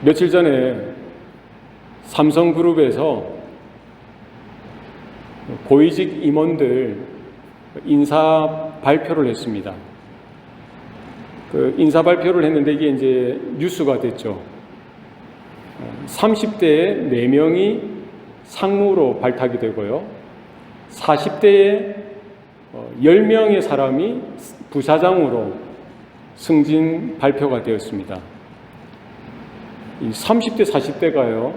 며칠 전에 삼성그룹에서 고위직 임원들 인사 발표를 했습니다. 그 인사 발표를 했는데 이게 이제 뉴스가 됐죠. 30대에 4명이 상무로 발탁이 되고요. 40대에 10명의 사람이 부사장으로 승진 발표가 되었습니다. 이 30대, 40대가요,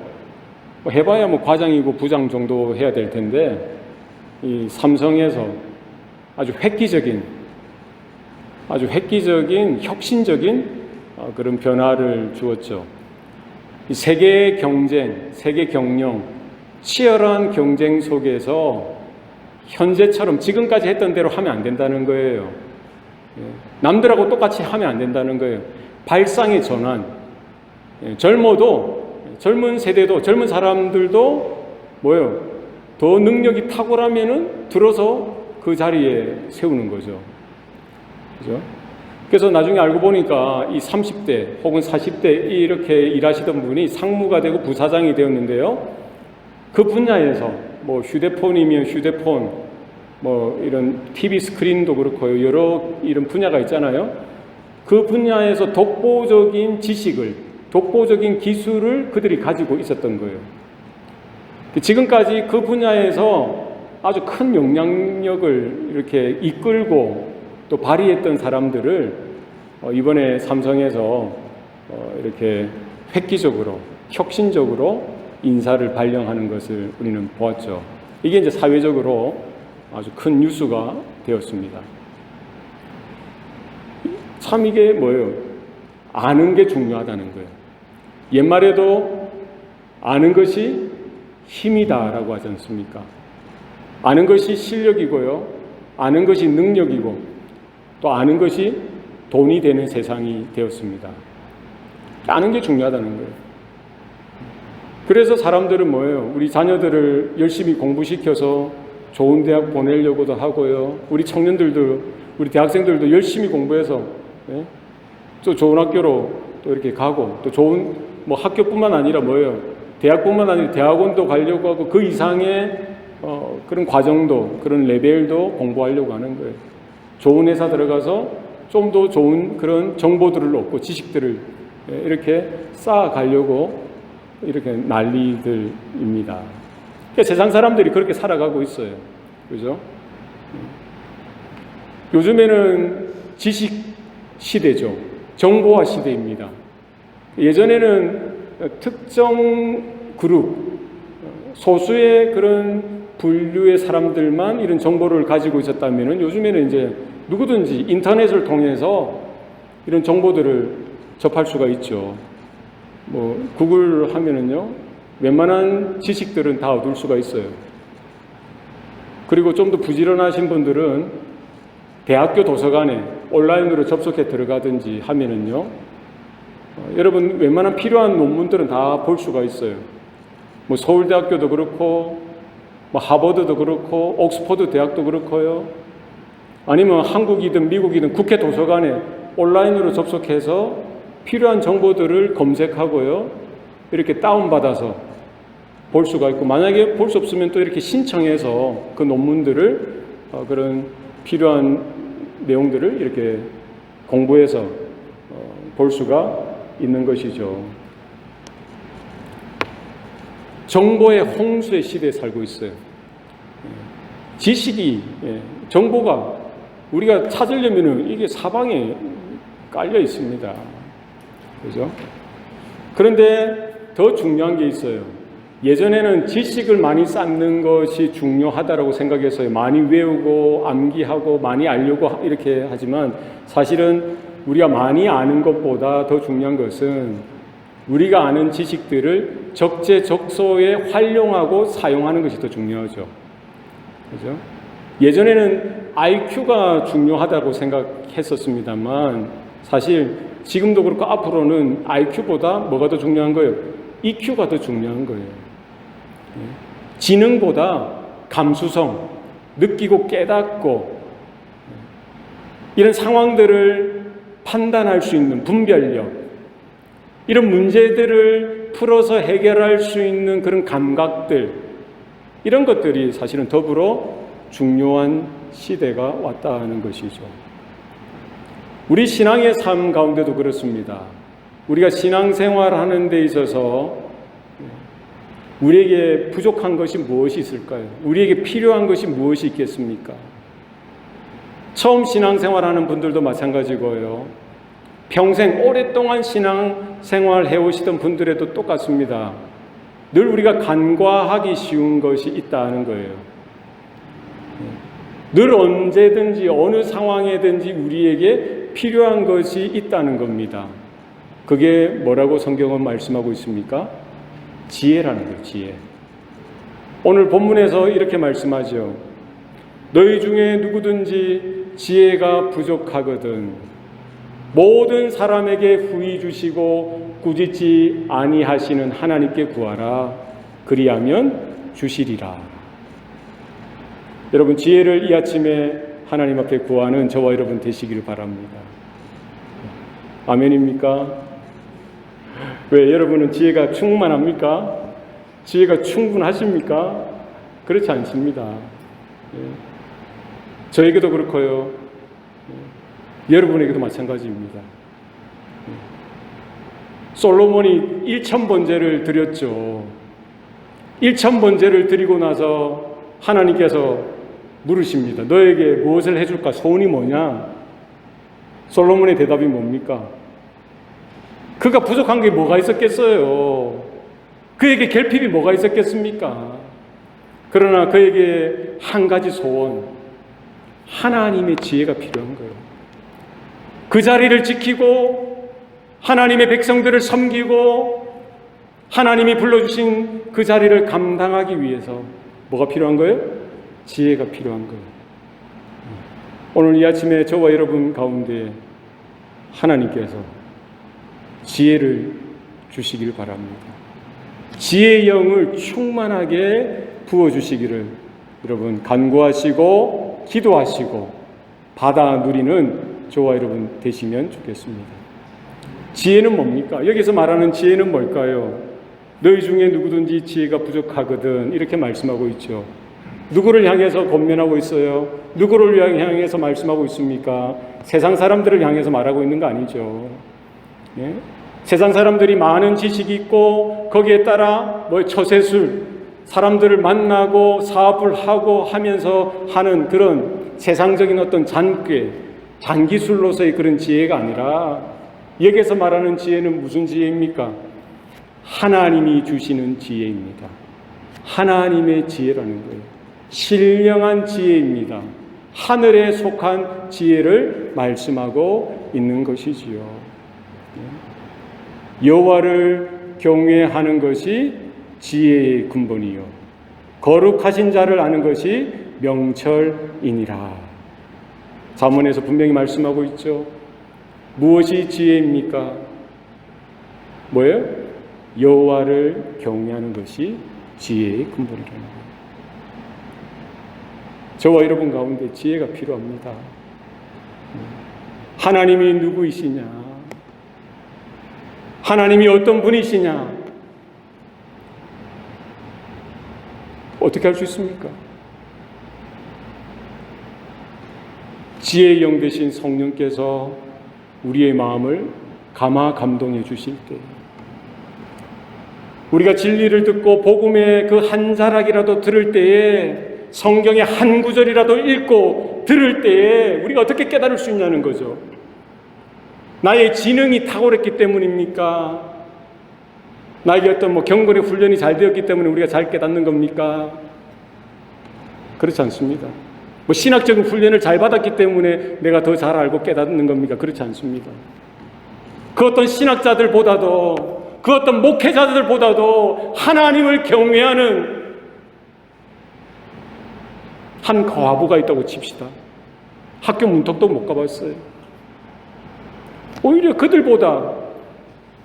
해봐야 과장이고 부장 정도 해야 될 텐데, 이 삼성에서 아주 획기적인, 혁신적인 그런 변화를 주었죠. 이 세계 경쟁, 세계 경영, 치열한 경쟁 속에서 현재처럼 지금까지 했던 대로 하면 안 된다는 거예요. 남들하고 똑같이 하면 안 된다는 거예요. 발상의 전환. 젊은 세대도, 젊은 사람들도 더 능력이 탁월하면은 들어서 그 자리에 세우는 거죠. 그죠? 그래서 나중에 알고 보니까 이 30대 혹은 40대 이렇게 일하시던 분이 상무가 되고 부사장이 되었는데요. 그 분야에서 휴대폰이면 휴대폰, 이런 TV 스크린도 그렇고요. 여러 이런 분야가 있잖아요. 그 분야에서 독보적인 지식을, 독보적인 기술을 그들이 가지고 있었던 거예요. 지금까지 그 분야에서 아주 큰 영향력을 이렇게 이끌고 또 발휘했던 사람들을 이번에 삼성에서 이렇게 획기적으로, 혁신적으로 인사를 발령하는 것을 우리는 보았죠. 이게 이제 사회적으로 아주 큰 뉴스가 되었습니다. 참 이게 뭐예요? 아는 게 중요하다는 거예요. 옛말에도 아는 것이 힘이다라고 하지 않습니까? 아는 것이 실력이고요. 아는 것이 능력이고 또 아는 것이 돈이 되는 세상이 되었습니다. 아는 게 중요하다는 거예요. 그래서 사람들은 우리 자녀들을 열심히 공부시켜서 좋은 대학 보내려고도 하고요. 우리 청년들도, 우리 대학생들도 열심히 공부해서 또 좋은 학교로 또 이렇게 가고 또 좋은 학교뿐만 아니라 대학뿐만 아니라 대학원도 가려고 하고 그 이상의 그런 과정도, 그런 레벨도 공부하려고 하는 거예요. 좋은 회사 들어가서 좀 더 좋은 그런 정보들을 얻고 지식들을 이렇게 쌓아가려고 이렇게 난리들입니다. 그러니까 세상 사람들이 그렇게 살아가고 있어요. 그죠? 요즘에는 지식 시대죠. 정보화 시대입니다. 예전에는 특정 그룹, 소수의 그런 분류의 사람들만 이런 정보를 가지고 있었다면 요즘에는 이제 누구든지 인터넷을 통해서 이런 정보들을 접할 수가 있죠. 구글 하면은요, 웬만한 지식들은 다 얻을 수가 있어요. 그리고 좀 더 부지런하신 분들은 대학교 도서관에 온라인으로 접속해 들어가든지 하면은요, 여러분 웬만한 필요한 논문들은 다 볼 수가 있어요. 서울대학교도 그렇고, 하버드도 그렇고, 옥스퍼드 대학도 그렇고요. 아니면 한국이든 미국이든 국회 도서관에 온라인으로 접속해서 필요한 정보들을 검색하고요. 이렇게 다운받아서 볼 수가 있고, 만약에 볼 수 없으면 또 이렇게 신청해서 그 논문들을, 그런 필요한 내용들을 이렇게 공부해서 볼 수가 있는 것이죠. 정보의 홍수의 시대에 살고 있어요. 지식이, 정보가 우리가 찾으려면 이게 사방에 깔려 있습니다. 그죠? 그런데 더 중요한 게 있어요. 예전에는 지식을 많이 쌓는 것이 중요하다고 생각해서 많이 외우고 암기하고 많이 알려고 이렇게 하지만 사실은 우리가 많이 아는 것보다 더 중요한 것은 우리가 아는 지식들을 적재적소에 활용하고 사용하는 것이 더 중요하죠. 그죠? 예전에는 IQ가 중요하다고 생각했었습니다만 사실 지금도 그렇고 앞으로는 IQ보다 뭐가 더 중요한 거예요? EQ가 더 중요한 거예요. 지능보다 감수성, 느끼고 깨닫고 이런 상황들을 판단할 수 있는 분별력, 이런 문제들을 풀어서 해결할 수 있는 그런 감각들, 이런 것들이 사실은 더불어 중요한 시대가 왔다 하는 것이죠. 우리 신앙의 삶 가운데도 그렇습니다. 우리가 신앙생활을 하는 데 있어서 우리에게 부족한 것이 무엇이 있을까요? 우리에게 필요한 것이 무엇이 있겠습니까? 처음 신앙생활하는 분들도 마찬가지고요. 평생 오랫동안 신앙생활 해오시던 분들에도 똑같습니다. 늘 우리가 간과하기 쉬운 것이 있다는 거예요. 늘 언제든지 어느 상황에든지 우리에게 필요한 것이 있다는 겁니다. 그게 뭐라고 성경은 말씀하고 있습니까? 지혜라는 거예요. 지혜. 오늘 본문에서 이렇게 말씀하죠. 너희 중에 누구든지 지혜가 부족하거든 모든 사람에게 후히 주시고 꾸짖지 아니하시는 하나님께 구하라. 그리하면 주시리라. 여러분, 지혜를 이 아침에 하나님 앞에 구하는 저와 여러분 되시기를 바랍니다. 아멘입니까? 왜 여러분은 지혜가 충만합니까? 지혜가 충분하십니까? 그렇지 않습니다. 저에게도 그렇고요. 여러분에게도 마찬가지입니다. 솔로몬이 1000번제를 드렸죠. 1000번제를 드리고 나서 하나님께서 물으십니다. 너에게 무엇을 해줄까? 소원이 뭐냐? 솔로몬의 대답이 뭡니까? 그가 부족한 게 뭐가 있었겠어요? 그에게 결핍이 뭐가 있었겠습니까? 그러나 그에게 한 가지 소원, 하나님의 지혜가 필요한 거예요. 그 자리를 지키고 하나님의 백성들을 섬기고 하나님이 불러주신 그 자리를 감당하기 위해서 뭐가 필요한 거예요? 지혜가 필요한 거예요. 오늘 이 아침에 저와 여러분 가운데 하나님께서 지혜를 주시길 바랍니다. 지혜의 영을 충만하게 부어주시기를 여러분 간구하시고 기도하시고 받아 누리는 저와 여러분 되시면 좋겠습니다. 지혜는 뭡니까? 여기서 말하는 지혜는 뭘까요? 너희 중에 누구든지 지혜가 부족하거든 이렇게 말씀하고 있죠. 누구를 향해서 권면하고 있어요? 누구를 향해서 말씀하고 있습니까? 세상 사람들을 향해서 말하고 있는 거 아니죠. 예? 세상 사람들이 많은 지식이 있고 거기에 따라 처세술, 사람들을 만나고 사업을 하고 하면서 하는 그런 세상적인 어떤 장기술로서의 그런 지혜가 아니라 여기서 말하는 지혜는 무슨 지혜입니까? 하나님이 주시는 지혜입니다. 하나님의 지혜라는 거예요. 신령한 지혜입니다. 하늘에 속한 지혜를 말씀하고 있는 것이지요. 여호와를 경외하는 것이 지혜의 근본이요 거룩하신 자를 아는 것이 명철이니라. 잠언에서 분명히 말씀하고 있죠. 무엇이 지혜입니까? 뭐예요? 여호와를 경외하는 것이 지혜의 근본이라는 거예요. 저와 여러분 가운데 지혜가 필요합니다. 하나님이 누구이시냐? 하나님이 어떤 분이시냐? 어떻게 할 수 있습니까? 지혜의 영 되신 성령께서 우리의 마음을 감화 감동해 주실 때 우리가 진리를 듣고 복음의 그 한 자락이라도 들을 때에 성경의 한 구절이라도 읽고 들을 때에 우리가 어떻게 깨달을 수 있냐는 거죠. 나의 지능이 탁월했기 때문입니까? 나에게 어떤 경건의 훈련이 잘 되었기 때문에 우리가 잘 깨닫는 겁니까? 그렇지 않습니다. 신학적인 훈련을 잘 받았기 때문에 내가 더 잘 알고 깨닫는 겁니까? 그렇지 않습니다. 그 어떤 신학자들보다도 그 어떤 목회자들보다도 하나님을 경외하는 한 과부가 있다고 칩시다. 학교 문턱도 못 가봤어요. 오히려 그들보다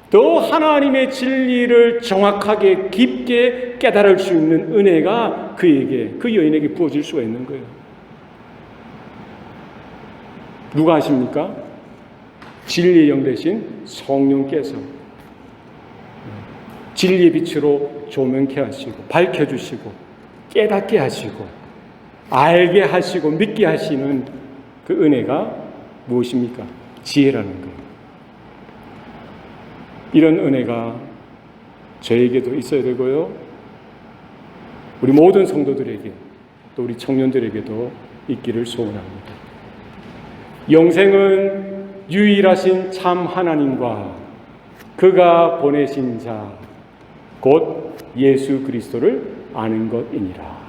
더 하나님의 진리를 정확하게 깊게 깨달을 수 있는 은혜가 그 여인에게 부어질 수가 있는 거예요. 누가 하십니까? 진리의 영 되신 성령께서 진리의 빛으로 조명케 하시고 밝혀주시고 깨닫게 하시고 알게 하시고 믿게 하시는 그 은혜가 무엇입니까? 지혜라는 거예요. 이런 은혜가 저에게도 있어야 되고요. 우리 모든 성도들에게 또 우리 청년들에게도 있기를 소원합니다. 영생은 유일하신 참 하나님과 그가 보내신 자 곧 예수 그리스도를 아는 것이니라.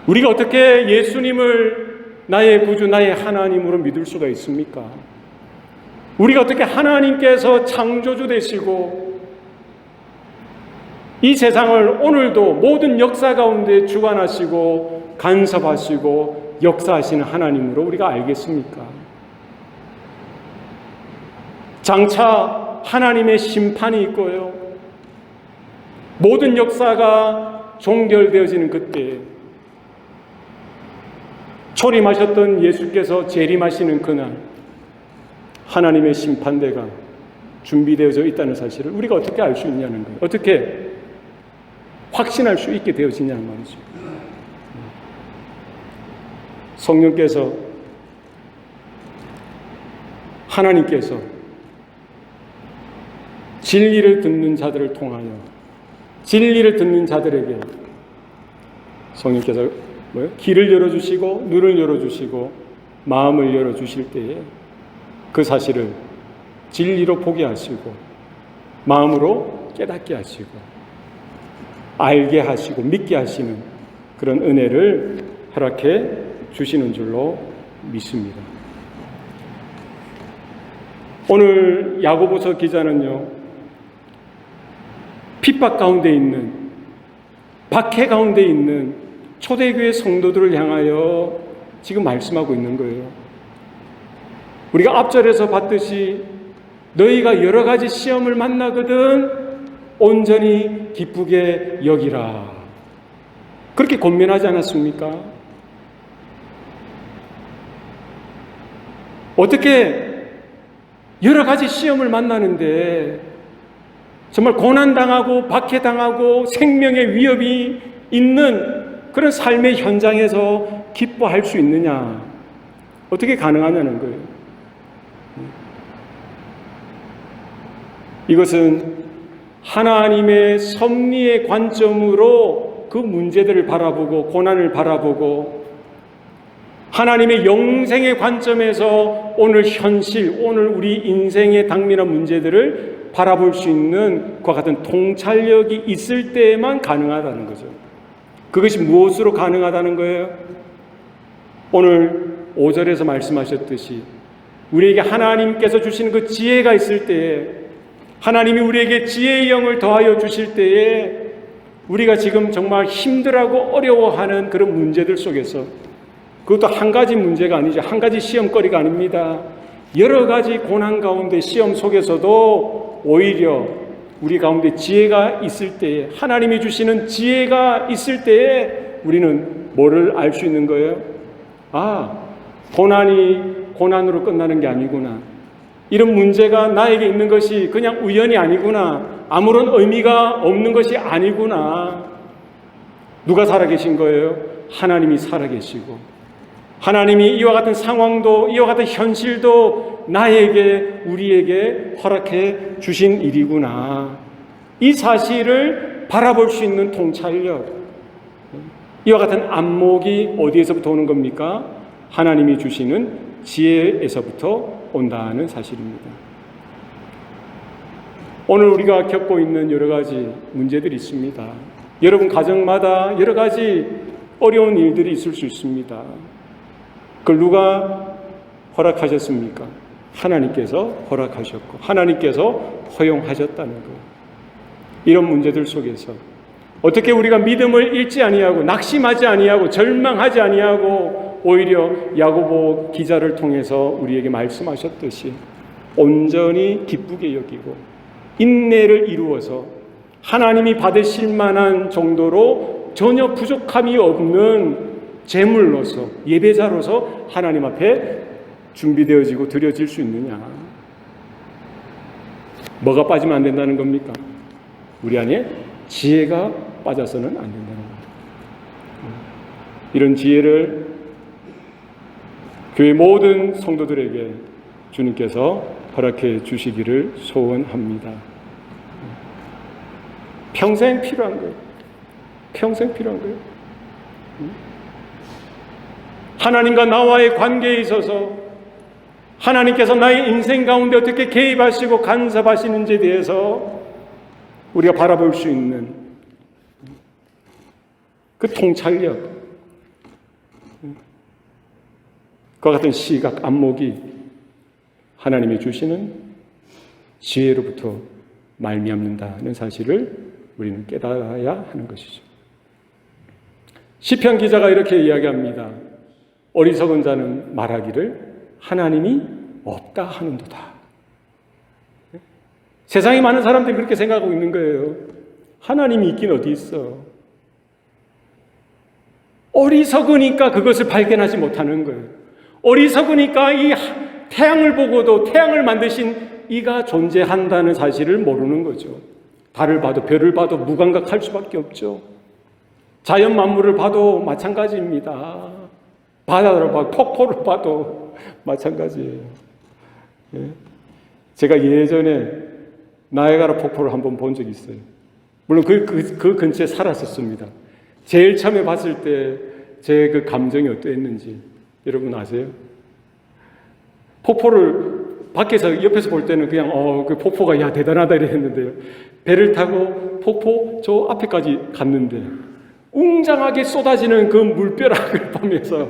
우리가 어떻게 예수님을 나의 구주, 나의 하나님으로 믿을 수가 있습니까? 우리가 어떻게 하나님께서 창조주 되시고 이 세상을 오늘도 모든 역사 가운데 주관하시고 간섭하시고 역사하시는 하나님으로 우리가 알겠습니까? 장차 하나님의 심판이 있고요. 모든 역사가 종결되어지는 그때 초림하셨던 예수께서 재림하시는 그날 하나님의 심판대가 준비되어져 있다는 사실을 우리가 어떻게 알 수 있냐는 거예요. 어떻게 확신할 수 있게 되어지냐는 말이죠. 성령께서 하나님께서 진리를 듣는 자들을 통하여 진리를 듣는 자들에게 성령께서 길을 열어주시고 눈을 열어주시고 마음을 열어주실 때에 그 사실을 진리로 보게 하시고 마음으로 깨닫게 하시고 알게 하시고 믿게 하시는 그런 은혜를 허락해 주시는 줄로 믿습니다. 오늘 야고보서 기자는요, 핍박 가운데 있는 박해 가운데 있는 초대교회 성도들을 향하여 지금 말씀하고 있는 거예요. 우리가 앞절에서 봤듯이 너희가 여러 가지 시험을 만나거든 온전히 기쁘게 여기라. 그렇게 권면하지 않았습니까? 어떻게 여러 가지 시험을 만나는데 정말 고난당하고 박해당하고 생명의 위협이 있는 그런 삶의 현장에서 기뻐할 수 있느냐? 어떻게 가능하냐는 거예요. 이것은 하나님의 섭리의 관점으로 그 문제들을 바라보고 고난을 바라보고 하나님의 영생의 관점에서 오늘 현실, 오늘 우리 인생의 당면한 문제들을 바라볼 수 있는 그와 같은 통찰력이 있을 때에만 가능하다는 거죠. 그것이 무엇으로 가능하다는 거예요? 오늘 5절에서 말씀하셨듯이 우리에게 하나님께서 주시는 그 지혜가 있을 때에 하나님이 우리에게 지혜의 영을 더하여 주실 때에 우리가 지금 정말 힘들어하고 어려워하는 그런 문제들 속에서 그것도 한 가지 문제가 아니죠. 한 가지 시험거리가 아닙니다. 여러 가지 고난 가운데 시험 속에서도 오히려 우리 가운데 지혜가 있을 때에 하나님이 주시는 지혜가 있을 때에 우리는 뭐를 알 수 있는 거예요? 아, 고난이 고난으로 끝나는 게 아니구나. 이런 문제가 나에게 있는 것이 그냥 우연이 아니구나. 아무런 의미가 없는 것이 아니구나. 누가 살아계신 거예요? 하나님이 살아계시고 하나님이 이와 같은 상황도 이와 같은 현실도 나에게 우리에게 허락해 주신 일이구나. 이 사실을 바라볼 수 있는 통찰력, 이와 같은 안목이 어디에서부터 오는 겁니까? 하나님이 주시는 지혜에서부터 온다는 사실입니다. 오늘 우리가 겪고 있는 여러 가지 문제들이 있습니다. 여러분 가정마다 여러 가지 어려운 일들이 있을 수 있습니다. 그걸 누가 허락하셨습니까? 하나님께서 허락하셨고 하나님께서 허용하셨다는 것. 이런 문제들 속에서 어떻게 우리가 믿음을 잃지 아니하고 낙심하지 아니하고 절망하지 아니하고 오히려 야고보 기자를 통해서 우리에게 말씀하셨듯이 온전히 기쁘게 여기고 인내를 이루어서 하나님이 받으실 만한 정도로 전혀 부족함이 없는 제물로서 예배자로서 하나님 앞에 준비되어지고 드려질 수 있느냐. 뭐가 빠지면 안 된다는 겁니까? 우리 안에 지혜가 빠져서는 안 된다는 겁니다. 이런 지혜를 교회 모든 성도들에게 주님께서 허락해 주시기를 소원합니다. 평생 필요한 거예요. 평생 필요한 거예요. 하나님과 나와의 관계에 있어서 하나님께서 나의 인생 가운데 어떻게 개입하시고 간섭하시는지에 대해서 우리가 바라볼 수 있는 그 통찰력, 그와 같은 시각, 안목이 하나님이 주시는 지혜로부터 말미암는다는 사실을 우리는 깨달아야 하는 것이죠. 시편 기자가 이렇게 이야기합니다. 어리석은 자는 말하기를 하나님이 없다 하는도다. 세상에 많은 사람들이 그렇게 생각하고 있는 거예요. 하나님이 있긴 어디 있어. 어리석으니까 그것을 발견하지 못하는 거예요. 어리석으니까 이 태양을 보고도 태양을 만드신 이가 존재한다는 사실을 모르는 거죠. 달을 봐도 별을 봐도 무감각할 수밖에 없죠. 자연 만물을 봐도 마찬가지입니다. 바다를 봐도 폭포를 봐도 마찬가지예요. 제가 예전에 나이아가라 폭포를 한번 본 적이 있어요. 물론 그 근처에 살았었습니다. 제일 처음에 봤을 때 제 그 감정이 어떠했는지 여러분 아세요? 폭포를 밖에서 옆에서 볼 때는 그냥 그 폭포가 야 대단하다 이랬는데요. 배를 타고 폭포 저 앞에까지 갔는데 웅장하게 쏟아지는 그 물벼락을 보면서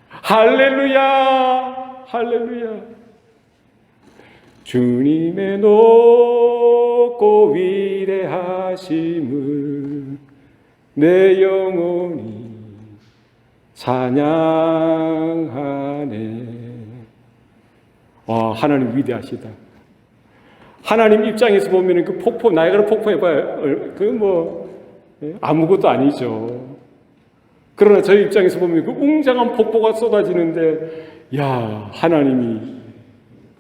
할렐루야 할렐루야 주님의 높고 위대하심을 내 영혼이 찬양하네. 와, 하나님 위대하시다. 하나님 입장에서 보면 그 폭포, 나이아가라 폭포 해봐요. 아무것도 아니죠. 그러나 저희 입장에서 보면 그 웅장한 폭포가 쏟아지는데, 야, 하나님이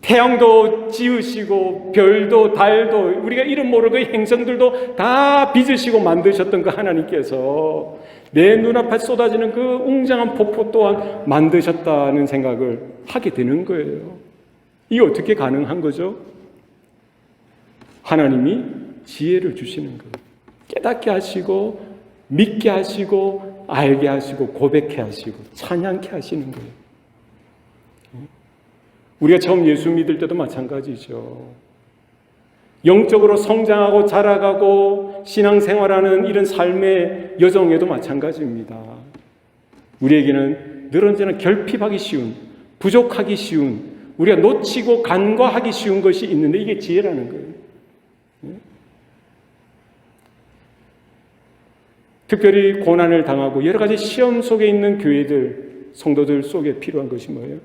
태양도 지으시고 별도 달도 우리가 이름 모를 그 행성들도 다 빚으시고 만드셨던 그 하나님께서 내 눈앞에 쏟아지는 그 웅장한 폭포 또한 만드셨다는 생각을 하게 되는 거예요. 이게 어떻게 가능한 거죠? 하나님이 지혜를 주시는 거예요. 깨닫게 하시고 믿게 하시고 알게 하시고 고백해 하시고 찬양케 하시는 거예요. 우리가 처음 예수 믿을 때도 마찬가지죠. 영적으로 성장하고 자라가고 신앙생활하는 이런 삶의 여정에도 마찬가지입니다. 우리에게는 늘 언제나 결핍하기 쉬운, 부족하기 쉬운, 우리가 놓치고 간과하기 쉬운 것이 있는데 이게 지혜라는 거예요. 특별히 고난을 당하고 여러 가지 시험 속에 있는 교회들, 성도들 속에 필요한 것이 뭐예요?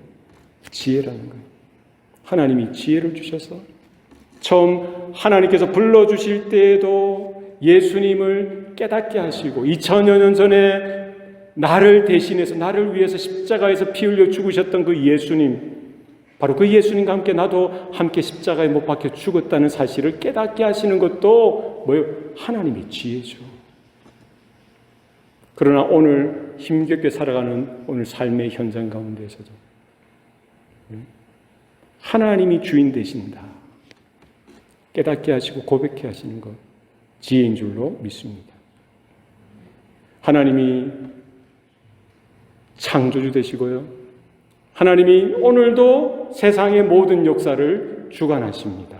지혜라는 거예요. 하나님이 지혜를 주셔서 처음 하나님께서 불러주실 때에도 예수님을 깨닫게 하시고 2000여 년 전에 나를 대신해서 나를 위해서 십자가에서 피 흘려 죽으셨던 그 예수님, 바로 그 예수님과 함께 나도 함께 십자가에 못 박혀 죽었다는 사실을 깨닫게 하시는 것도 뭐예요? 하나님의 지혜죠. 그러나 오늘 힘겹게 살아가는 오늘 삶의 현장 가운데서도 하나님이 주인 되신다. 깨닫게 하시고 고백해 하시는 것 지혜인 줄로 믿습니다. 하나님이 창조주 되시고요. 하나님이 오늘도 세상의 모든 역사를 주관하십니다.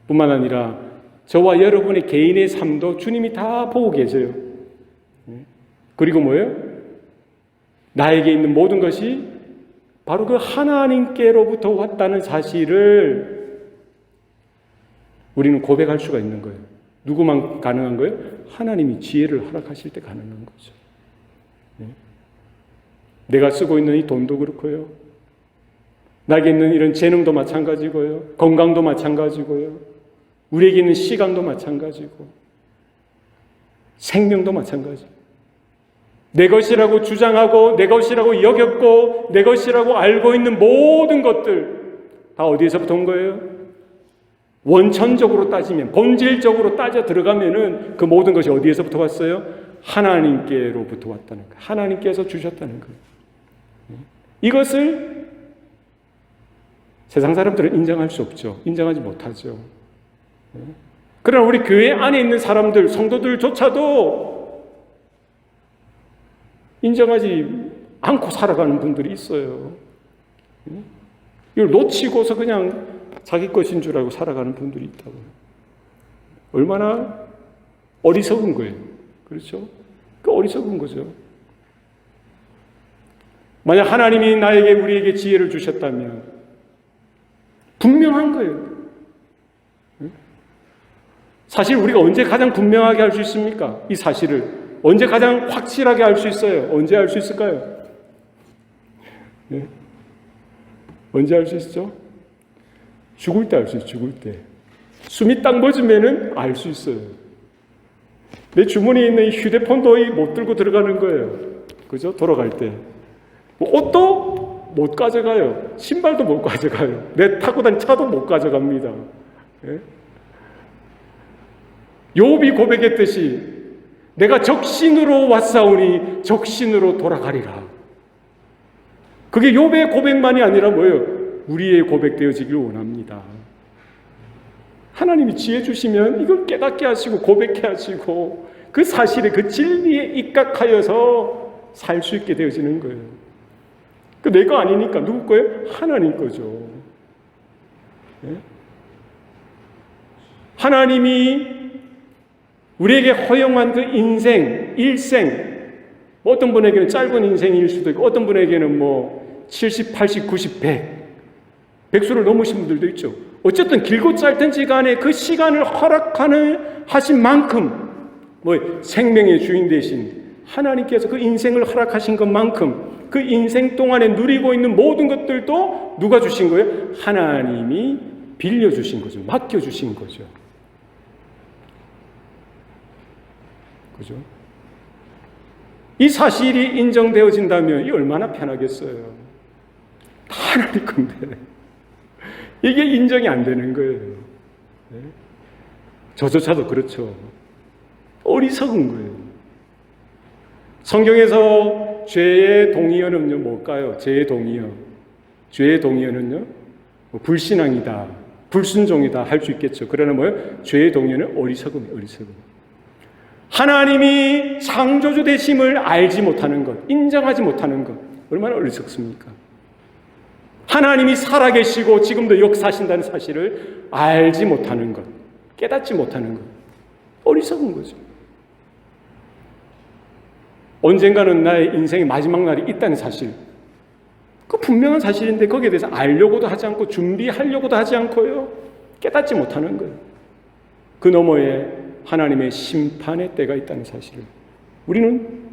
뿐만 아니라 저와 여러분의 개인의 삶도 주님이 다 보고 계세요. 그리고 뭐예요? 나에게 있는 모든 것이 바로 그 하나님께로부터 왔다는 사실을 우리는 고백할 수가 있는 거예요. 누구만 가능한 거예요? 하나님이 지혜를 허락하실 때 가능한 거죠. 내가 쓰고 있는 이 돈도 그렇고요. 나에게 있는 이런 재능도 마찬가지고요. 건강도 마찬가지고요. 우리에게 있는 시간도 마찬가지고 생명도 마찬가지고 내 것이라고 주장하고 내 것이라고 여겼고 내 것이라고 알고 있는 모든 것들 다 어디에서부터 온 거예요? 원천적으로 따지면, 본질적으로 따져 들어가면은 그 모든 것이 어디에서부터 왔어요? 하나님께로부터 왔다는 거예요. 하나님께서 주셨다는 거예요. 이것을 세상 사람들은 인정할 수 없죠. 인정하지 못하죠. 그러나 우리 교회 안에 있는 사람들, 성도들조차도 인정하지 않고 살아가는 분들이 있어요. 이걸 놓치고서 그냥 자기 것인 줄 알고 살아가는 분들이 있다고요. 얼마나 어리석은 거예요. 그렇죠? 그 어리석은 거죠. 만약 하나님이 나에게, 우리에게 지혜를 주셨다면 분명한 거예요. 사실 우리가 언제 가장 분명하게 알 수 있습니까? 이 사실을 언제 가장 확실하게 알 수 있어요? 언제 알 수 있을까요? 네. 언제 알 수 있죠? 죽을 때 알 수 있어요. 죽을 때. 숨이 딱 멎으면은 알 수 있어요. 내 주머니에 있는 휴대폰도 못 들고 들어가는 거예요. 그죠? 돌아갈 때. 옷도 못 가져가요. 신발도 못 가져가요. 내 타고 다닌 차도 못 가져갑니다. 예? 욥이 고백했듯이 내가 적신으로 왔사오니 적신으로 돌아가리라. 그게 욥의 고백만이 아니라 뭐예요? 우리의 고백되어지길 원합니다. 하나님이 지혜 주시면 이걸 깨닫게 하시고 고백해 하시고 그 사실에, 그 진리에 입각하여서 살 수 있게 되어지는 거예요. 그 내가 아니니까 누구 거예요? 하나님 거죠. 네? 하나님이 우리에게 허용한 그 인생, 일생, 어떤 분에게는 짧은 인생일 수도 있고 어떤 분에게는 70, 80, 90, 100 백수를 넘으신 분들도 있죠. 어쨌든 길고 짧든지 간에 그 시간을 하신 만큼 생명의 주인 되신 하나님께서 그 인생을 허락하신 것만큼 그 인생 동안에 누리고 있는 모든 것들도 누가 주신 거예요? 하나님이 빌려주신 거죠. 맡겨주신 거죠. 그죠? 이 사실이 인정되어진다면 이 얼마나 편하겠어요. 하나님 건데 이게 인정이 안 되는 거예요. 네? 저조차도 그렇죠. 어리석은 거예요. 성경에서 죄의 동의어는요 뭘까요? 죄의 동의어. 죄의 동의어는요 불신앙이다, 불순종이다 할 수 있겠죠. 그러나 죄의 동의어는 어리석음이에요. 어리석음. 하나님이 창조주 되심을 알지 못하는 것, 인정하지 못하는 것, 얼마나 어리석습니까? 하나님이 살아계시고 지금도 역사하신다는 사실을 알지 못하는 것, 깨닫지 못하는 것, 어리석은 거죠. 언젠가는 나의 인생의 마지막 날이 있다는 사실, 그 분명한 사실인데 거기에 대해서 알려고도 하지 않고 준비하려고도 하지 않고요, 깨닫지 못하는 거예요. 그 너머에 하나님의 심판의 때가 있다는 사실을 우리는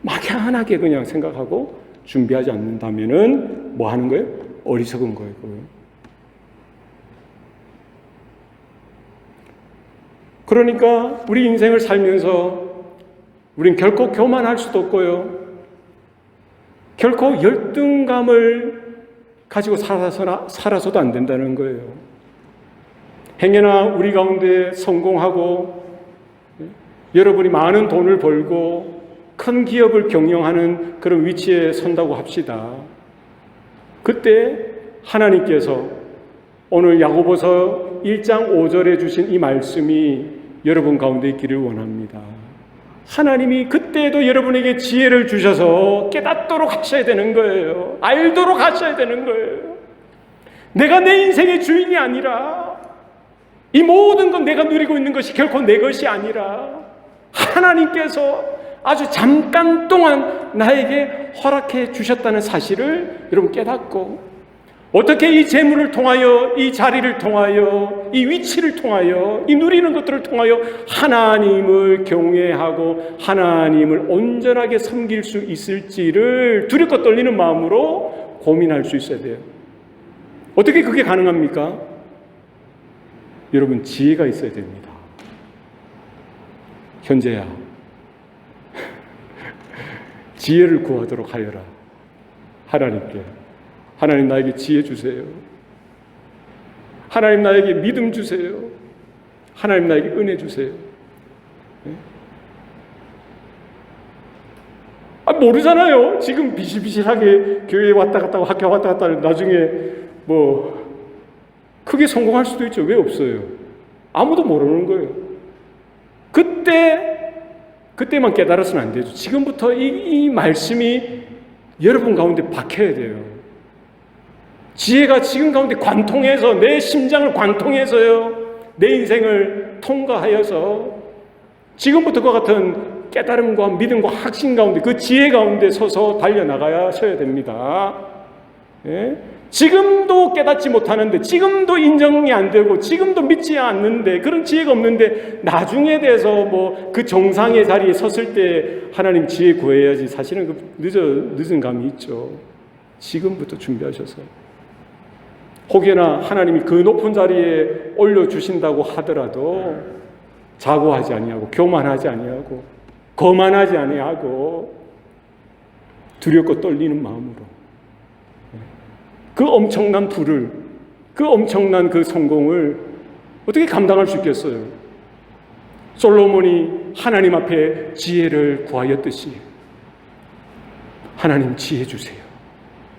막연하게 그냥 생각하고 준비하지 않는다면은 뭐 하는 거예요? 어리석은 거예요. 그러니까 우리 인생을 살면서 우린 결코 교만할 수도 없고요. 결코 열등감을 가지고 살아서도 안 된다는 거예요. 행여나 우리 가운데 성공하고 여러분이 많은 돈을 벌고 큰 기업을 경영하는 그런 위치에 선다고 합시다. 그때 하나님께서 오늘 야고보서 1장 5절에 주신 이 말씀이 여러분 가운데 있기를 원합니다. 하나님이 그때도 여러분에게 지혜를 주셔서 깨닫도록 하셔야 되는 거예요. 알도록 하셔야 되는 거예요. 내가 내 인생의 주인이 아니라, 이 모든 건 내가 누리고 있는 것이 결코 내 것이 아니라 하나님께서 아주 잠깐 동안 나에게 허락해 주셨다는 사실을 여러분 깨닫고, 어떻게 이 재물을 통하여, 이 자리를 통하여, 이 위치를 통하여, 이 누리는 것들을 통하여 하나님을 경외하고 하나님을 온전하게 섬길 수 있을지를 두렵고 떨리는 마음으로 고민할 수 있어야 돼요. 어떻게 그게 가능합니까? 여러분, 지혜가 있어야 됩니다. 현재야, 지혜를 구하도록 하여라. 하나님께, 하나님 나에게 지혜 주세요. 하나님 나에게 믿음 주세요. 하나님 나에게 은혜 주세요. 모르잖아요. 지금 비실비실하게 교회에 왔다 갔다 하고 학교 왔다 갔다 하고 나중에 뭐 크게 성공할 수도 있죠. 왜 없어요? 아무도 모르는 거예요. 그때만 깨달아서는 안 되죠. 지금부터 이 말씀이 여러분 가운데 박혀야 돼요. 지혜가 지금 가운데 관통해서 내 심장을 관통해서요. 내 인생을 통과하여서 지금부터 그와 같은 깨달음과 믿음과 확신 가운데 그 지혜 가운데 서서 달려나가셔야 됩니다. 예? 지금도 깨닫지 못하는데 지금도 인정이 안 되고 지금도 믿지 않는데 그런 지혜가 없는데 나중에 돼서 뭐 그 정상의 자리에 섰을 때 하나님 지혜 구해야지 사실은 늦은 감이 있죠. 지금부터 준비하셔서 혹여나 하나님이 그 높은 자리에 올려주신다고 하더라도 자고하지 아니하고 교만하지 아니하고 거만하지 아니하고 두렵고 떨리는 마음으로 그 엄청난 부를, 그 엄청난 그 성공을 어떻게 감당할 수 있겠어요? 솔로몬이 하나님 앞에 지혜를 구하였듯이 하나님 지혜 주세요.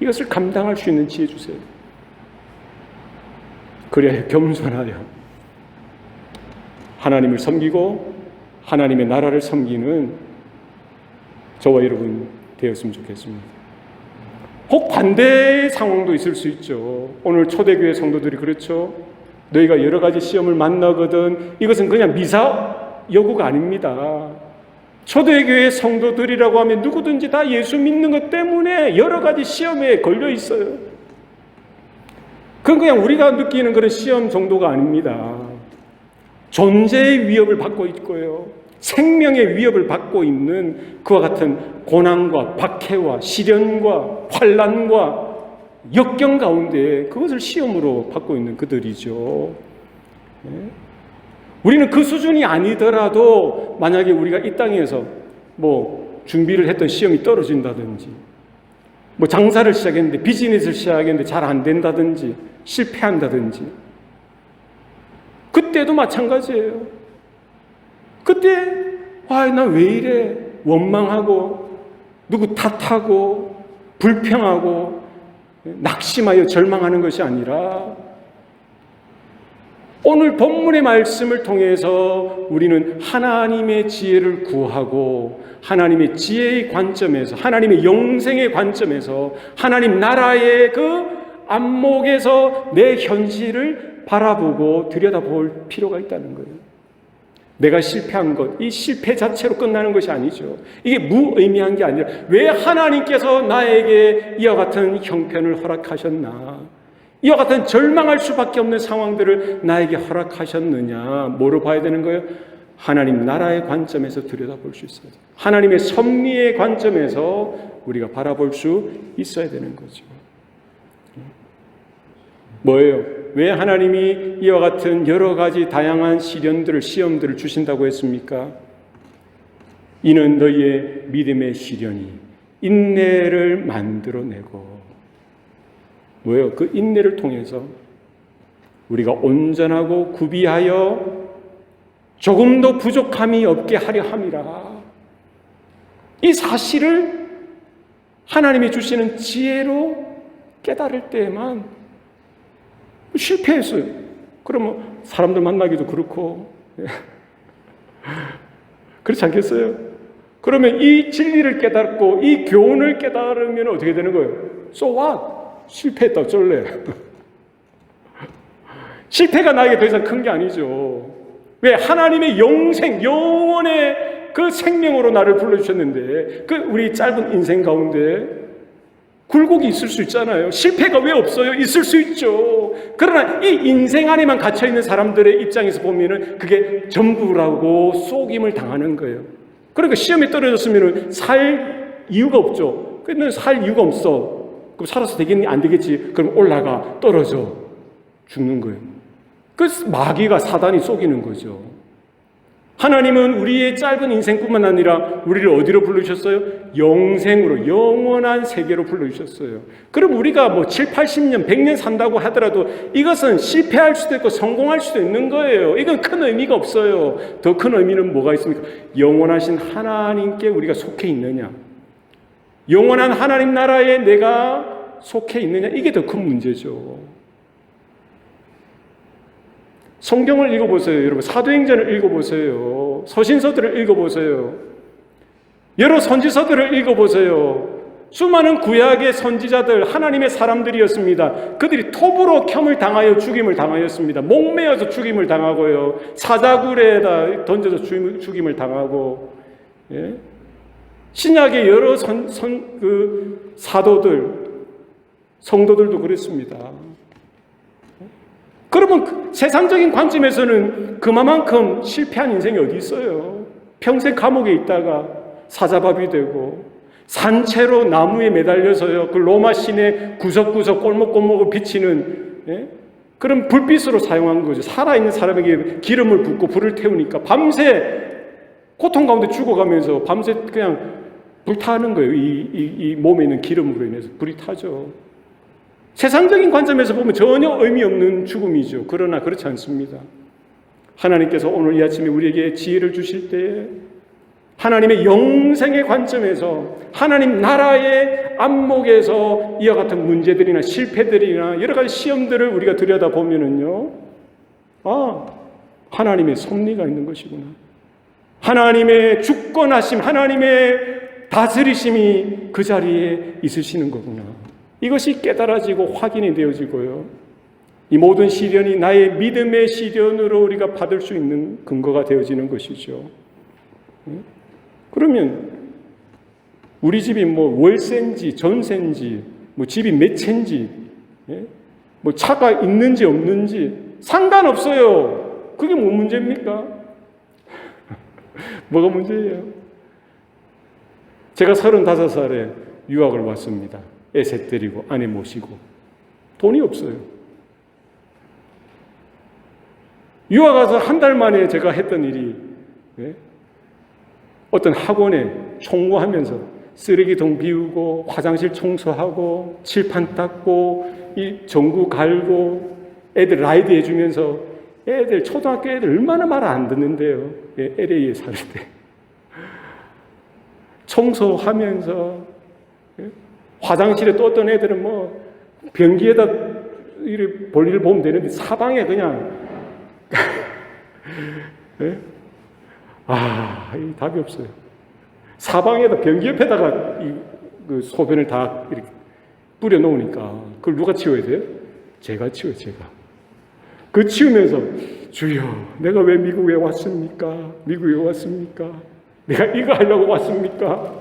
이것을 감당할 수 있는 지혜 주세요. 그래야 겸손하여 하나님을 섬기고 하나님의 나라를 섬기는 저와 여러분 되었으면 좋겠습니다. 혹 반대의 상황도 있을 수 있죠. 오늘 초대교회 성도들이 그렇죠. 너희가 여러 가지 시험을 만나거든 이것은 그냥 미사여구가 아닙니다. 초대교회 성도들이라고 하면 누구든지 다 예수 믿는 것 때문에 여러 가지 시험에 걸려 있어요. 그건 그냥 우리가 느끼는 그런 시험 정도가 아닙니다. 존재의 위협을 받고 있고요. 생명의 위협을 받고 있는 그와 같은 고난과 박해와 시련과 환난과 역경 가운데 그것을 시험으로 받고 있는 그들이죠. 우리는 그 수준이 아니더라도 만약에 우리가 이 땅에서 뭐 준비를 했던 시험이 떨어진다든지 뭐 장사를 시작했는데 비즈니스를 시작했는데 잘 안 된다든지 실패한다든지 그때도 마찬가지예요. 그때 난 왜 이래 원망하고 누구 탓하고 불평하고 낙심하여 절망하는 것이 아니라 오늘 본문의 말씀을 통해서 우리는 하나님의 지혜를 구하고 하나님의 지혜의 관점에서 하나님의 영생의 관점에서 하나님 나라의 그 안목에서 내 현실을 바라보고 들여다볼 필요가 있다는 거예요. 내가 실패한 것, 이 실패 자체로 끝나는 것이 아니죠. 이게 무의미한 게 아니라 왜 하나님께서 나에게 이와 같은 형편을 허락하셨나? 이와 같은 절망할 수밖에 없는 상황들을 나에게 허락하셨느냐? 뭐로 봐야 되는 거예요? 하나님 나라의 관점에서 들여다볼 수 있어야 돼요. 하나님의 섭리의 관점에서 우리가 바라볼 수 있어야 되는 거죠. 뭐예요? 왜 하나님이 이와 같은 여러 가지 다양한 시험들을 주신다고 했습니까? 이는 너희의 믿음의 시련이 인내를 만들어내고 뭐예요? 그 인내를 통해서 우리가 온전하고 구비하여 조금도 부족함이 없게 하려 함이라. 이 사실을 하나님이 주시는 지혜로 깨달을 때에만 실패했어요. 그러면 사람들 만나기도 그렇고 그렇지 않겠어요? 그러면 이 진리를 깨닫고 이 교훈을 깨달으면 어떻게 되는 거예요? So what? 실패했다 어쩔래? 실패가 나에게 더 이상 큰 게 아니죠. 왜? 하나님의 영원의 그 생명으로 나를 불러주셨는데 그 우리 짧은 인생 가운데 굴곡이 있을 수 있잖아요. 실패가 왜 없어요? 있을 수 있죠. 그러나 이 인생 안에만 갇혀있는 사람들의 입장에서 보면은 그게 전부라고 속임을 당하는 거예요. 그러니까 시험에 떨어졌으면 살 이유가 없죠. 근데 살 이유가 없어. 그럼 살아서 되겠니? 안 되겠지. 그럼 올라가, 떨어져. 죽는 거예요. 그 마귀가 사단이 속이는 거죠. 하나님은 우리의 짧은 인생뿐만 아니라 우리를 어디로 불러주셨어요? 영생으로, 영원한 세계로 불러주셨어요. 그럼 우리가 뭐 7, 80년, 100년 산다고 하더라도 이것은 실패할 수도 있고 성공할 수도 있는 거예요. 이건 큰 의미가 없어요. 더 큰 의미는 뭐가 있습니까? 영원하신 하나님께 우리가 속해 있느냐, 영원한 하나님 나라에 내가 속해 있느냐, 이게 더 큰 문제죠. 성경을 읽어보세요. 여러분, 사도행전을 읽어보세요. 서신서들을 읽어보세요. 여러 선지서들을 읽어보세요. 수많은 구약의 선지자들, 하나님의 사람들이었습니다. 그들이 톱으로 켬을 당하여 죽임을 당하였습니다. 목매어서 죽임을 당하고요, 사자굴에다 던져서 죽임을 당하고, 예? 신약의 여러 사도들, 성도들도 그랬습니다. 그러면 세상적인 관점에서는 그만큼 실패한 인생이 어디 있어요? 평생 감옥에 있다가 사자밥이 되고, 산채로 나무에 매달려서요, 그 로마 시내 구석구석 골목골목을 비치는, 예? 그런 불빛으로 사용한 거죠. 살아있는 사람에게 기름을 붓고 불을 태우니까 밤새 고통 가운데 죽어가면서 밤새 그냥 불타는 거예요. 이 몸에 있는 기름으로 인해서 불이 타죠. 세상적인 관점에서 보면 전혀 의미 없는 죽음이죠. 그러나 그렇지 않습니다. 하나님께서 오늘 이 아침에 우리에게 지혜를 주실 때 하나님의 영생의 관점에서, 하나님 나라의 안목에서 이와 같은 문제들이나 실패들이나 여러 가지 시험들을 우리가 들여다보면은요, 하나님의 섭리가 있는 것이구나, 하나님의 주권하심, 하나님의 다스리심이 그 자리에 있으시는 거구나, 이것이 깨달아지고 확인이 되어지고요, 이 모든 시련이 나의 믿음의 시련으로 우리가 받을 수 있는 근거가 되어지는 것이죠. 그러면 우리 집이 뭐 월세인지 전세인지, 뭐 집이 몇 채인지, 뭐 차가 있는지 없는지 상관없어요. 그게 뭐 문제입니까? 뭐가 문제예요? 제가 35살에 유학을 왔습니다. 애 셋 데리고 아내 모시고. 돈이 없어요. 유학 가서 한 달 만에 제가 했던 일이, 어떤 학원에 총무하면서 쓰레기통 비우고 화장실 청소하고 칠판 닦고 이 전구 갈고 애들 라이드 해주면서, 애들 초등학교 애들 얼마나 말 안 듣는데요. LA에 살 때 청소하면서, 화장실에 또 어떤 애들은 뭐 변기에다 이렇게 볼일 보면 되는데 사방에 그냥 이 답이 없어요. 사방에다 변기 옆에다가 그 소변을 다 이렇게 뿌려 놓으니까 그걸 누가 치워야 돼요? 제가 치워요, 제가. 그 치우면서, 주여, 내가 왜 미국에 왔습니까? 미국에 왔습니까? 내가 이거 하려고 왔습니까?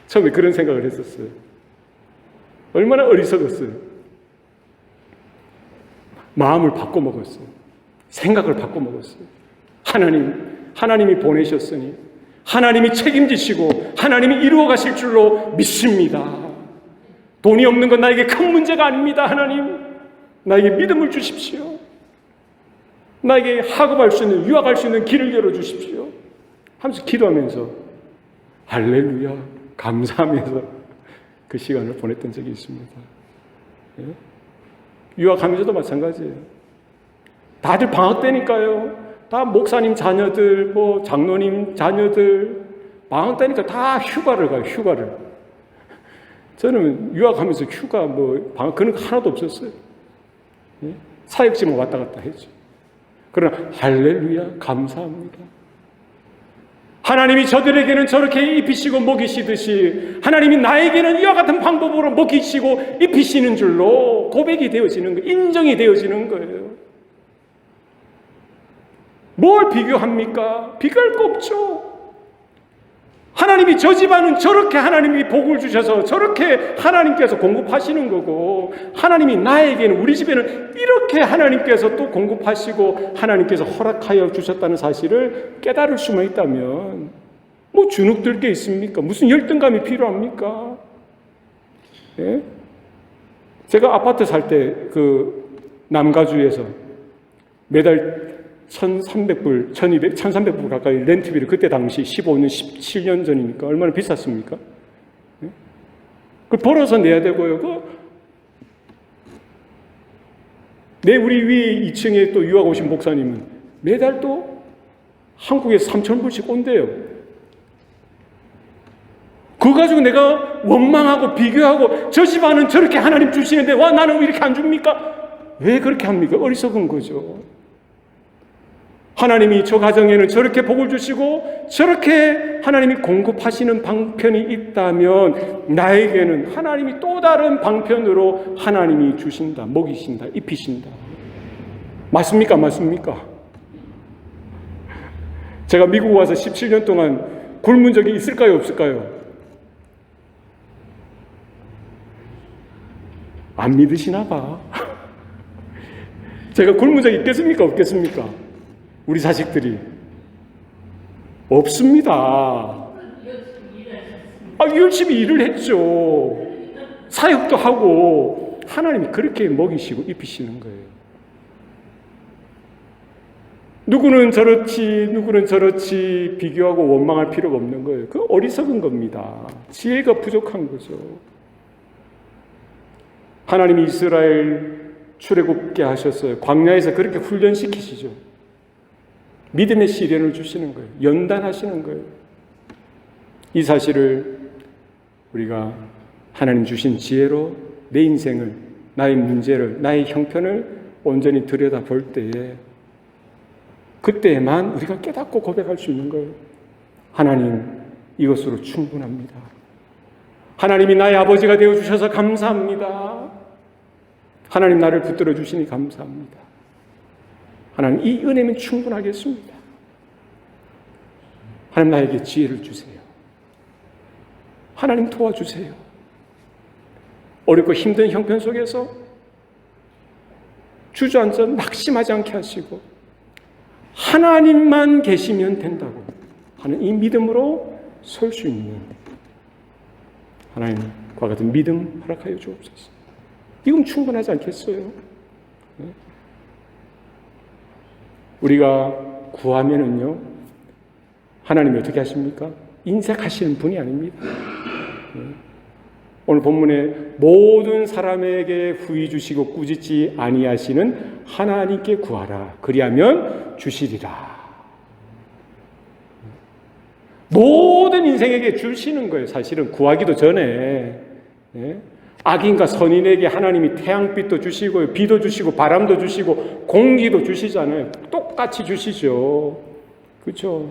처음에 그런 생각을 했었어요. 얼마나 어리석었어요. 마음을 바꿔먹었어요. 생각을 바꿔먹었어요. 하나님이 보내셨으니 하나님이 책임지시고 하나님이 이루어 가실 줄로 믿습니다. 돈이 없는 건 나에게 큰 문제가 아닙니다. 하나님, 나에게 믿음을 주십시오. 나에게 학업할 수 있는, 유학할 수 있는 길을 열어주십시오 하면서 기도하면서 할렐루야 감사하면서 그 시간을 보냈던 적이 있습니다. 유학하면서도 마찬가지예요. 다들 방학 때니까요, 다 목사님 자녀들, 뭐 장로님 자녀들 방학 때니까 다 휴가를 가요. 휴가를. 저는 유학하면서 휴가 뭐 방학 그런 거 하나도 없었어요. 사역지만 왔다 갔다 했죠. 그러나 할렐루야 감사합니다. 하나님이 저들에게는 저렇게 입히시고 먹이시듯이 하나님이 나에게는 이와 같은 방법으로 먹이시고 입히시는 줄로 고백이 되어지는 거예요. 인정이 되어지는 거예요. 뭘 비교합니까? 비교할 거 없죠. 하나님이 저 집안은 저렇게 하나님이 복을 주셔서 저렇게 하나님께서 공급하시는 거고, 하나님이 나에게는, 우리 집에는 이렇게 하나님께서 또 공급하시고 하나님께서 허락하여 주셨다는 사실을 깨달을 수만 있다면 뭐 주눅들 게 있습니까? 무슨 열등감이 필요합니까? 예? 제가 아파트 살 때 그 남가주에서 매달 1,300불, 1,200, 1,300불 가까이 렌트비를 그때 당시 15년, 17년 전이니까 얼마나 비쌌습니까? 그걸 벌어서 내야 되고요. 우리 위에 2층에 또 유학 오신 목사님은 매달 또 한국에서 3,000불씩 온대요. 그거 가지고 내가 원망하고 비교하고 저 집안은 저렇게 하나님 주시는데 와 나는 왜 이렇게 안 줍니까? 왜 그렇게 합니까? 어리석은 거죠. 하나님이 저 가정에는 저렇게 복을 주시고 저렇게 하나님이 공급하시는 방편이 있다면 나에게는 하나님이 또 다른 방편으로 하나님이 주신다, 먹이신다, 입히신다. 맞습니까? 맞습니까? 제가 미국 와서 17년 동안 굶은 적이 있을까요? 없을까요? 안 믿으시나 봐. 제가 굶은 적이 있겠습니까? 없겠습니까? 우리 자식들이 없습니다. 열심히 일을 했죠. 사역도 하고 하나님이 그렇게 먹이시고 입히시는 거예요. 누구는 저렇지 누구는 저렇지 비교하고 원망할 필요가 없는 거예요. 그 어리석은 겁니다. 지혜가 부족한 거죠. 하나님이 이스라엘 출애굽게 하셨어요. 광야에서 그렇게 훈련시키시죠. 믿음의 시련을 주시는 거예요. 연단하시는 거예요. 이 사실을 우리가 하나님 주신 지혜로 내 인생을, 나의 문제를, 나의 형편을 온전히 들여다볼 때에 그때에만 우리가 깨닫고 고백할 수 있는 거예요. 하나님, 이것으로 충분합니다. 하나님이 나의 아버지가 되어주셔서 감사합니다. 하나님 나를 붙들어 주시니 감사합니다. 하나님 이 은혜면 충분하겠습니다. 하나님 나에게 지혜를 주세요. 하나님 도와주세요. 어렵고 힘든 형편 속에서 주저앉아 낙심하지 않게 하시고 하나님만 계시면 된다고 하는 이 믿음으로 설 수 있는 하나님과 같은 믿음 허락하여 주옵소서. 이건 충분하지 않겠어요? 우리가 구하면은요, 하나님이 어떻게 하십니까? 인색하시는 분이 아닙니다. 오늘 본문에 모든 사람에게 후히 주시고 꾸짖지 아니하시는 하나님께 구하라. 그리하면 주시리라. 모든 인생에게 주시는 거예요. 사실은 구하기도 전에. 악인과 선인에게 하나님이 태양빛도 주시고 비도 주시고 바람도 주시고 공기도 주시잖아요. 똑같이 주시죠. 그렇죠?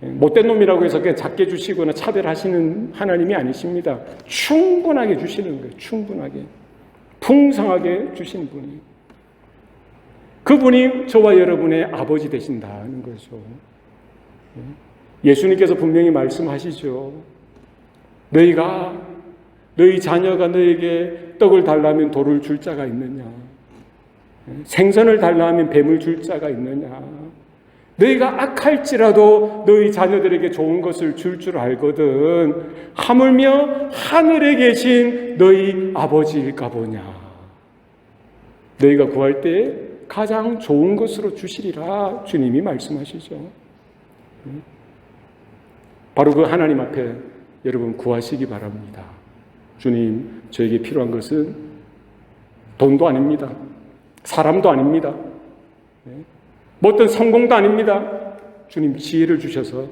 못된 놈이라고 해서 그냥 작게 주시거나 차별하시는 하나님이 아니십니다. 충분하게 주시는 거예요. 충분하게. 풍성하게 주신 분이. 그분이 저와 여러분의 아버지 되신다는 거죠. 예수님께서 분명히 말씀하시죠. 너희 자녀가 너에게 떡을 달라면 돌을 줄 자가 있느냐? 생선을 달라면 뱀을 줄 자가 있느냐? 너희가 악할지라도 너희 자녀들에게 좋은 것을 줄 알거든. 하물며 하늘에 계신 너희 아버지일까 보냐. 너희가 구할 때 가장 좋은 것으로 주시리라 주님이 말씀하시죠. 바로 그 하나님 앞에 여러분 구하시기 바랍니다. 주님, 저에게 필요한 것은 돈도 아닙니다. 사람도 아닙니다. 뭐 어떤 성공도 아닙니다. 주님 지혜를 주셔서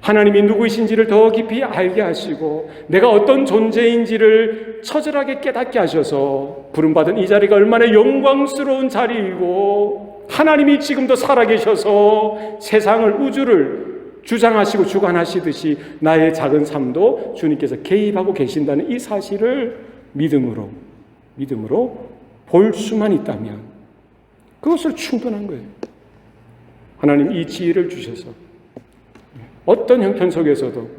하나님이 누구이신지를 더 깊이 알게 하시고 내가 어떤 존재인지를 처절하게 깨닫게 하셔서 부름받은 이 자리가 얼마나 영광스러운 자리이고 하나님이 지금도 살아계셔서 세상을 우주를 주장하시고 주관하시듯이 나의 작은 삶도 주님께서 개입하고 계신다는 이 사실을 믿음으로 볼 수만 있다면 그것으로 충분한 거예요. 하나님 이 지혜를 주셔서 어떤 형편 속에서도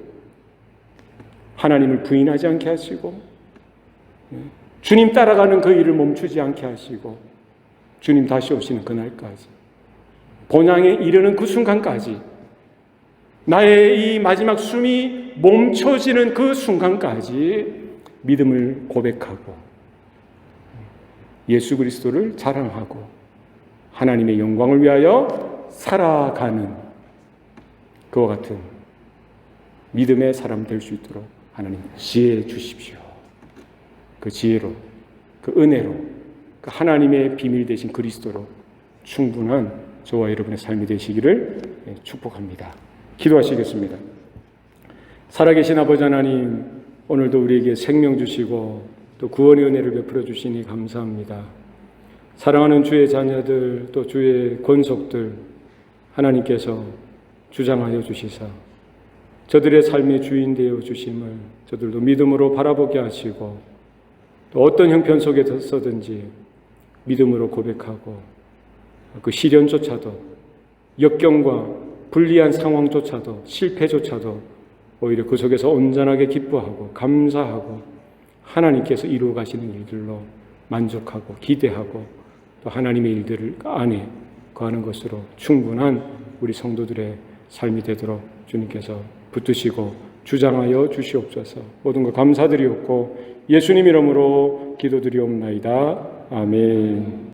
하나님을 부인하지 않게 하시고 주님 따라가는 그 일을 멈추지 않게 하시고 주님 다시 오시는 그날까지 본향에 이르는 그 순간까지 나의 이 마지막 숨이 멈춰지는 그 순간까지 믿음을 고백하고 예수 그리스도를 자랑하고 하나님의 영광을 위하여 살아가는 그와 같은 믿음의 사람 될 수 있도록 하나님 지혜 주십시오. 그 지혜로, 그 은혜로, 그 하나님의 비밀 되신 그리스도로 충분한 저와 여러분의 삶이 되시기를 축복합니다. 기도하시겠습니다. 살아계신 아버지 하나님, 오늘도 우리에게 생명 주시고 또 구원의 은혜를 베풀어 주시니 감사합니다. 사랑하는 주의 자녀들, 또 주의 권속들 하나님께서 주장하여 주시사 저들의 삶의 주인 되어 주심을 저들도 믿음으로 바라보게 하시고 또 어떤 형편 속에서든지 믿음으로 고백하고 그 시련조차도 역경과 불리한 상황조차도 실패조차도 오히려 그 속에서 온전하게 기뻐하고 감사하고 하나님께서 이루어 가시는 일들로 만족하고 기대하고 또 하나님의 일들 안에 거하는 것으로 충분한 우리 성도들의 삶이 되도록 주님께서 붙드시고 주장하여 주시옵소서. 모든 것 감사드리옵고 예수님 이름으로 기도드리옵나이다. 아멘.